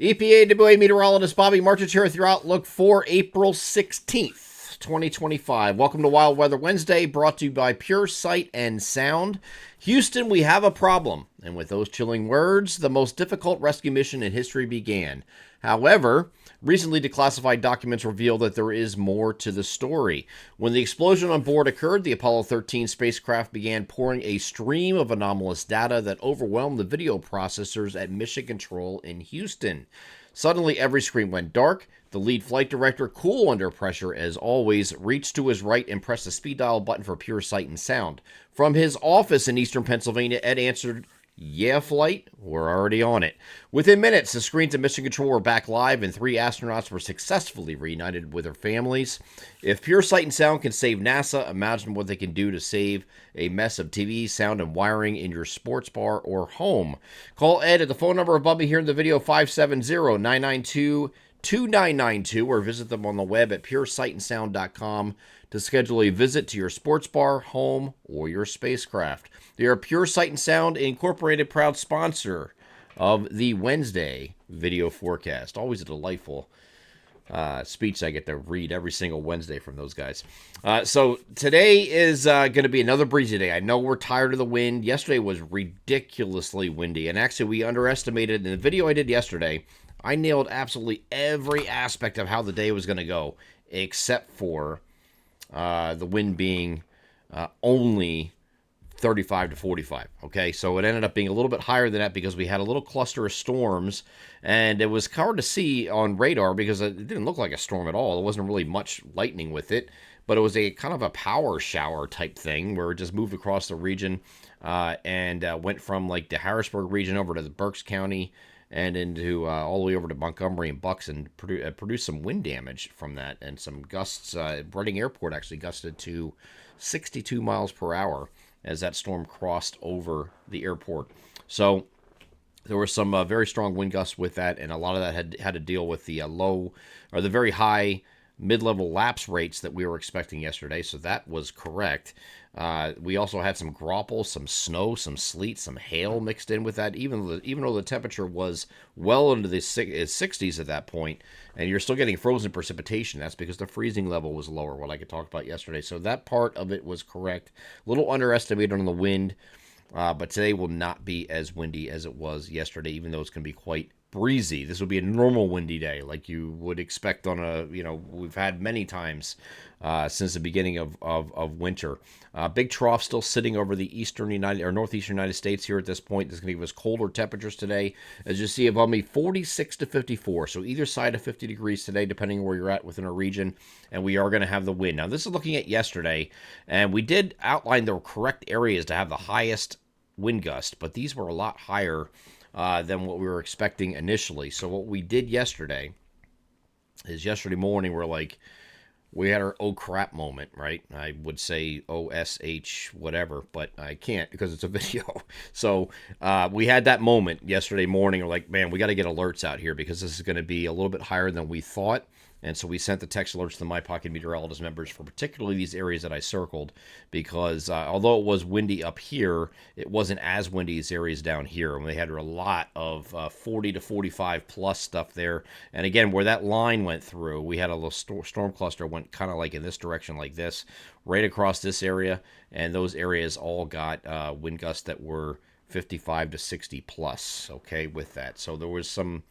EPAWA meteorologist Bobby Martich here with your outlook for April 16th, 2025. Welcome to Wild Weather Wednesday, brought to you by Pure Sight and Sound. Houston, we have a problem. And with those chilling words, the most difficult rescue mission in history began. However, recently declassified documents reveal that there is more to the story. When the explosion on board occurred, the Apollo 13 spacecraft began pouring a stream of anomalous data that overwhelmed the video processors at Mission Control in Houston. Suddenly, every screen went dark. The lead flight director, cool under pressure as always, reached to his right and pressed the speed dial button for Pure Sight and Sound. From his office in eastern Pennsylvania, Ed answered, "Yeah, flight, we're already on it." Within minutes, the screens at Mission Control were back live and 3 astronauts were successfully reunited with their families. If Pure Sight and Sound can save NASA, imagine what they can do to save a mess of TV, sound, and wiring in your sports bar or home. Call Ed at the phone number above me here in the video, 570-992-2992, or visit them on the web at puresightandsound.com to schedule a visit to your sports bar, home, or your spacecraft. They are Pure Sight and Sound Incorporated, proud sponsor of the Wednesday video forecast. Always a delightful speech I get to read every single Wednesday from those guys. So today is going to be another breezy day. I know we're tired of the wind. Yesterday was ridiculously windy, and actually we underestimated in the video I did yesterday. I nailed absolutely every aspect of how the day was going to go, except for the wind being only 35 to 45. Okay, so it ended up being a little bit higher than that because we had a little cluster of storms, and it was hard to see on radar because it didn't look like a storm at all. There wasn't really much lightning with it, but it was a kind of a power shower type thing where it just moved across the region and went from like the Harrisburg region over to the Berks County and into all the way over to Montgomery and Bucks, and produced some wind damage from that, and some gusts. Reading Airport actually gusted to 62 miles per hour as that storm crossed over the airport. So there were some very strong wind gusts with that, and a lot of that had to deal with the low or the very high mid-level lapse rates that we were expecting yesterday, so that was correct. We also had some graupel, some snow, some sleet, some hail mixed in with that, even though the temperature was well into the 60s at that point, and you're still getting frozen precipitation. That's because the freezing level was lower, what I could talk about yesterday. So that part of it was correct. A little underestimated on the wind, but today will not be as windy as it was yesterday, even though it's going to be quite breezy. This will be a normal windy day like you would expect on we've had many times since the beginning of winter. Big trough still sitting over the northeastern United States here at this point. This is going to give us colder temperatures today. As you see above me, 46 to 54. So either side of 50 degrees today, depending on where you're at within a region. And we are going to have the wind. Now, this is looking at yesterday, and we did outline the correct areas to have the highest wind gust, but these were a lot higher than what we were expecting initially. So what we did yesterday is yesterday morning we had our oh crap moment, right? I would say OSH whatever, but I can't because it's a video. So we had that moment yesterday morning. We're like, man, we got to get alerts out here because this is going to be a little bit higher than we thought. And so we sent the text alerts to the My Pocket Meteorologist members for particularly these areas that I circled, because although it was windy up here, it wasn't as windy as areas down here. And they had a lot of 40 to 45 plus stuff there. And again, where that line went through, we had a little storm cluster went kind of like in this direction like this, right across this area. And those areas all got wind gusts that were 55 to 60 plus, okay, with that. So there was some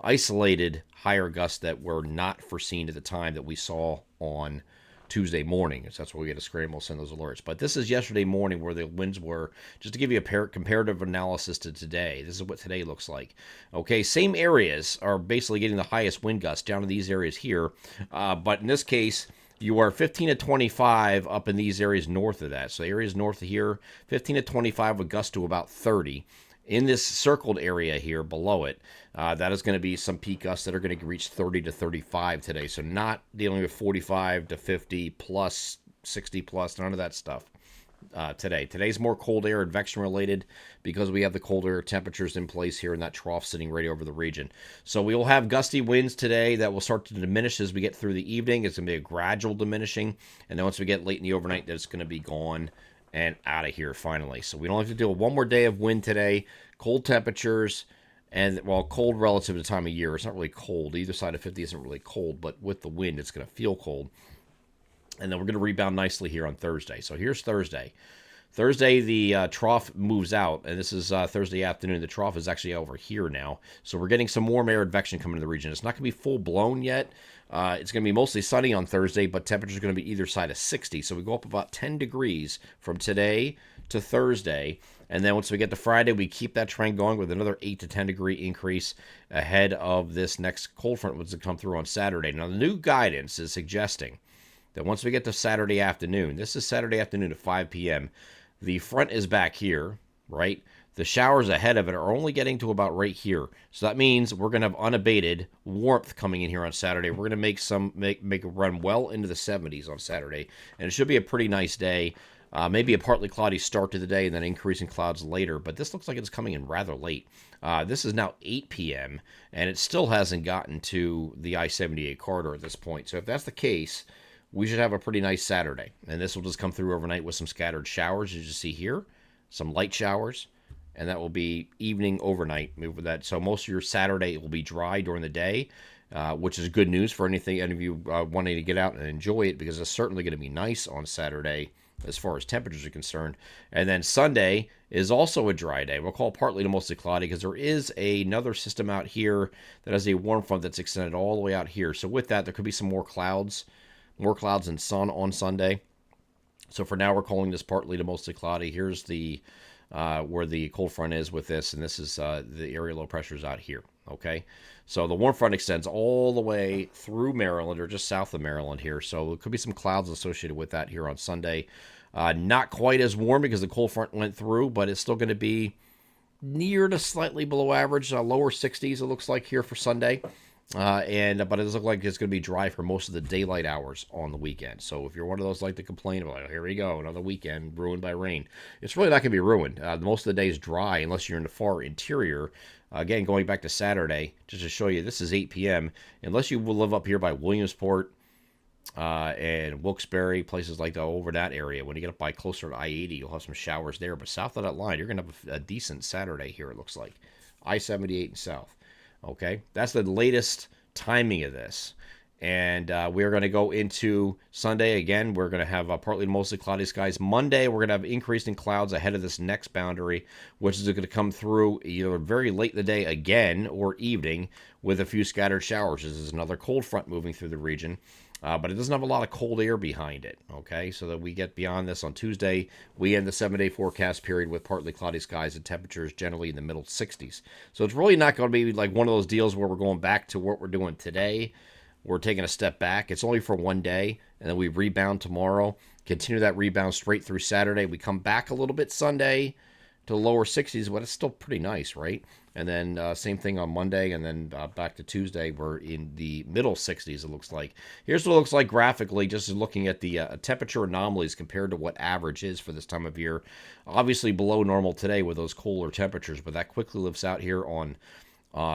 isolated higher gusts that were not foreseen at the time that we saw on Tuesday morning. So that's why we had to scramble, send those alerts. But this is yesterday morning where the winds were, just to give you a comparative analysis to today. This is what today looks like. Okay, same areas are basically getting the highest wind gusts down to these areas here. But in this case, you are 15 to 25 up in these areas north of that. So areas north of here, 15 to 25 with gusts to about 30. In this circled area here below it, that is going to be some peak gusts that are going to reach 30 to 35 today. So not dealing with 45 to 50 plus, 60 plus, none of that stuff today. Today's more cold air advection related because we have the cold air temperatures in place here in that trough sitting right over the region. So we will have gusty winds today that will start to diminish as we get through the evening. It's going to be a gradual diminishing. And then once we get late in the overnight, that's going to be gone and out of here finally. So we don't have to deal with one more day of wind today. Cold temperatures, And, well, cold relative to the time of year. It's not really cold. Either side of 50 isn't really cold, but with the wind, it's going to feel cold. And then we're going to rebound nicely here on Thursday. So here's Thursday. Thursday, the trough moves out, and this is Thursday afternoon. The trough is actually over here now. So we're getting some warm air advection coming to the region. It's not going to be full blown yet. It's going to be mostly sunny on Thursday, but temperatures are going to be either side of 60. So we go up about 10 degrees from today to Thursday. And then once we get to Friday, we keep that trend going with another 8 to 10 degree increase ahead of this next cold front which will come through on Saturday. Now, the new guidance is suggesting that once we get to Saturday afternoon, this is Saturday afternoon at 5 p.m., the front is back here, right? The showers ahead of it are only getting to about right here. So that means we're going to have unabated warmth coming in here on Saturday. We're going to make a run well into the 70s on Saturday. And it should be a pretty nice day. Maybe a partly cloudy start to the day and then increasing clouds later. But this looks like it's coming in rather late. This is now 8 p.m. and it still hasn't gotten to the I-78 corridor at this point. So if that's the case, we should have a pretty nice Saturday. And this will just come through overnight with some scattered showers, as you see here, some light showers, and that will be evening overnight. Move with that. So most of your Saturday will be dry during the day, which is good news for any of you wanting to get out and enjoy it, because it's certainly going to be nice on Saturday as far as temperatures are concerned. And then Sunday is also a dry day. We'll call it partly to mostly cloudy because there is another system out here that has a warm front that's extended all the way out here. So with that, there could be some more clouds and sun on Sunday. So for now, we're calling this partly to mostly cloudy. Here's the where the cold front is with this, and this is the area low pressures out here. Okay, so the warm front extends all the way through Maryland, or just south of Maryland here. So there could be some clouds associated with that here on Sunday. Not quite as warm because the cold front went through, but it's still going to be near to slightly below average, lower 60s it looks like here for Sunday. But it does look like it's going to be dry for most of the daylight hours on the weekend. So if you're one of those like to complain about, oh, here we go, another weekend ruined by rain, it's really not going to be ruined. Most of the day is dry unless you're in the far interior. Again, going back to Saturday, just to show you, this is 8 p.m. Unless you live up here by Williamsport and Wilkes-Barre, places like that, over that area. When you get up by closer to I-80, you'll have some showers there. But south of that line, you're going to have a decent Saturday here, it looks like. I-78 and south. Okay, that's the latest timing of this. And we're going to go into Sunday again. We're going to have partly to mostly cloudy skies. Monday, we're going to have increasing clouds ahead of this next boundary, which is going to come through either very late in the day again or evening with a few scattered showers. This is another cold front moving through the region. But it doesn't have a lot of cold air behind it, okay? So that we get beyond this on Tuesday, we end the 7-day forecast period with partly cloudy skies and temperatures generally in the middle 60s. So it's really not going to be like one of those deals where we're going back to what we're doing today. We're taking a step back. It's only for one day, and then we rebound tomorrow, continue that rebound straight through Saturday. We come back a little bit Sunday to lower 60s, but it's still pretty nice, right? And then same thing on Monday, and then back to Tuesday, we're in the middle 60s, it looks like. Here's what it looks like graphically, just looking at the temperature anomalies compared to what average is for this time of year. Obviously below normal today with those cooler temperatures, but that quickly lifts out here on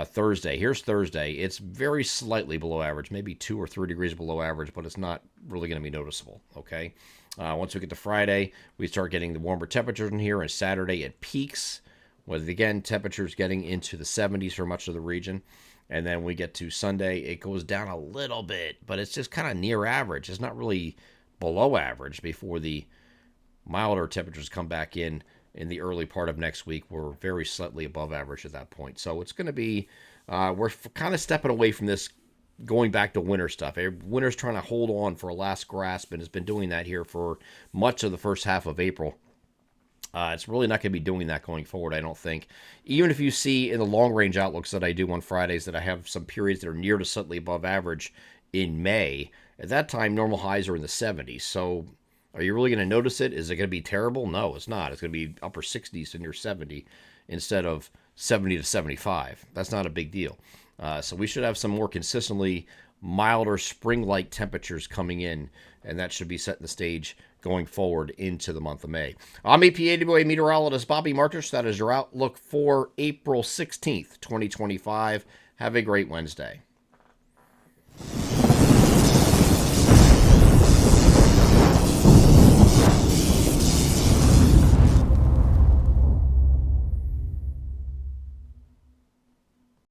Thursday. Here's Thursday. It's very slightly below average, maybe 2 or 3 degrees below average, but it's not really going to be noticeable, okay? Once we get to Friday, we start getting the warmer temperatures in here, and Saturday it peaks with, again, temperatures getting into the 70s for much of the region. And then we get to Sunday, it goes down a little bit, but it's just kind of near average. It's not really below average before the milder temperatures come back in the early part of next week. We're very slightly above average at that point. So it's going to be, we're kind of stepping away from this going back to winter stuff. Winter's trying to hold on for a last grasp and has been doing that here for much of the first half of April. It's really not going to be doing that going forward, I don't think. Even if you see in the long-range outlooks that I do on Fridays that I have some periods that are near to slightly above average in May, at that time normal highs are in the 70s. So are you really going to notice it? Is it going to be terrible? No, it's not. It's going to be upper 60s to near 70 instead of 70 to 75. That's not a big deal. So we should have some more consistently milder spring-like temperatures coming in, and that should be setting the stage going forward into the month of May. I'm EPAWA meteorologist Bobby Martish. That is your outlook for April 16th, 2025. Have a great Wednesday.